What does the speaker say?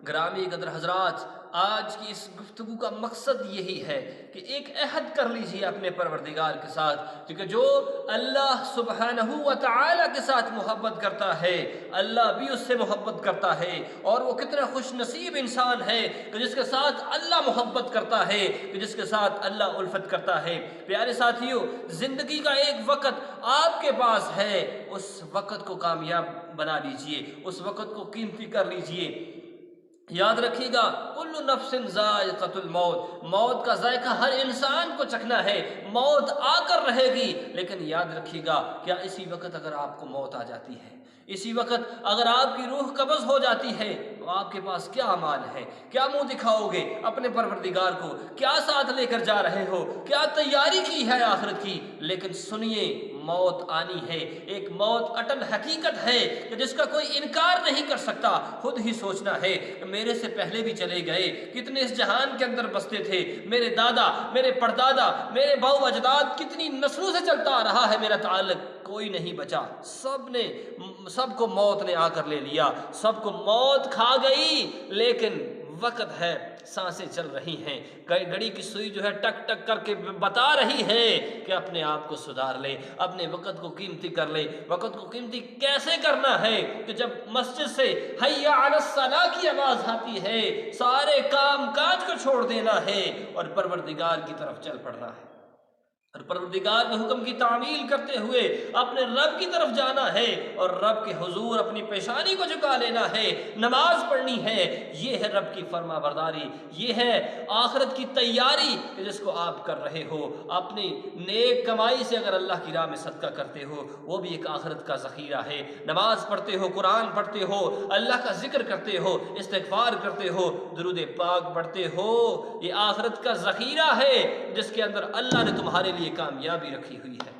گرامی قدر حضرات، آج کی اس گفتگو کا مقصد یہی ہے کہ ایک عہد کر لیجئے اپنے پروردگار کے ساتھ، کیونکہ جو اللہ سبحانہ و تعالی کے ساتھ محبت کرتا ہے اللہ بھی اس سے محبت کرتا ہے، اور وہ کتنا خوش نصیب انسان ہے کہ جس کے ساتھ اللہ محبت کرتا ہے، کہ جس کے ساتھ اللہ الفت کرتا ہے۔ پیارے ساتھیوں، زندگی کا ایک وقت آپ کے پاس ہے، اس وقت کو کامیاب بنا لیجئے، اس وقت کو قیمتی کر لیجئے۔ یاد رکھیے گا، کل نفس ذائقۃ الموت، موت کا ذائقہ ہر انسان کو چکھنا ہے، موت آ کر رہے گی، لیکن یاد رکھیے گا کیا اسی وقت اگر آپ کو موت آ جاتی ہے، اسی وقت اگر آپ کی روح قبض ہو جاتی ہے، تو آپ کے پاس کیا اعمال ہے؟ کیا منہ دکھاؤ گے اپنے پروردگار کو؟ کیا ساتھ لے کر جا رہے ہو؟ کیا تیاری کی ہے آخرت کی؟ لیکن سنیے، موت آنی ہے، ایک موت اٹل حقیقت ہے کہ جس کا کوئی انکار نہیں کر سکتا۔ خود ہی سوچنا ہے کہ میرے سے پہلے بھی چلے گئے، کتنے اس جہان کے اندر بستے تھے، میرے دادا، میرے پردادا، میرے باؤ اجداد، کتنی نسلوں سے چلتا آ رہا ہے میرا تعلق، کوئی نہیں بچا، سب کو موت نے آ کر لے لیا، سب کو موت کھا گئی۔ لیکن وقت ہے، سانسیں چل رہی ہیں، گھڑی کی سوئی جو ہے ٹک ٹک کر کے بتا رہی ہے کہ اپنے آپ کو سدھار لے، اپنے وقت کو قیمتی کر لے۔ وقت کو قیمتی کیسے کرنا ہے کہ جب مسجد سے حی علی الصلاۃ کی آواز آتی ہے، سارے کام کاج کو چھوڑ دینا ہے اور پروردگار کی طرف چل پڑنا ہے، اور پروردگار کے حکم کی تعمیل کرتے ہوئے اپنے رب کی طرف جانا ہے، اور رب کے حضور اپنی پیشانی کو جھکا لینا ہے، نماز پڑھنی ہے۔ یہ ہے رب کی فرما برداری، یہ ہے آخرت کی تیاری کہ جس کو آپ کر رہے ہو۔ اپنی نیک کمائی سے اگر اللہ کی راہ میں صدقہ کرتے ہو، وہ بھی ایک آخرت کا ذخیرہ ہے۔ نماز پڑھتے ہو، قرآن پڑھتے ہو، اللہ کا ذکر کرتے ہو، استغفار کرتے ہو، درود پاک پڑھتے ہو، یہ آخرت کا ذخیرہ ہے جس کے اندر اللہ نے تمہارے لیے کامیابی رکھی ہوئی ہے۔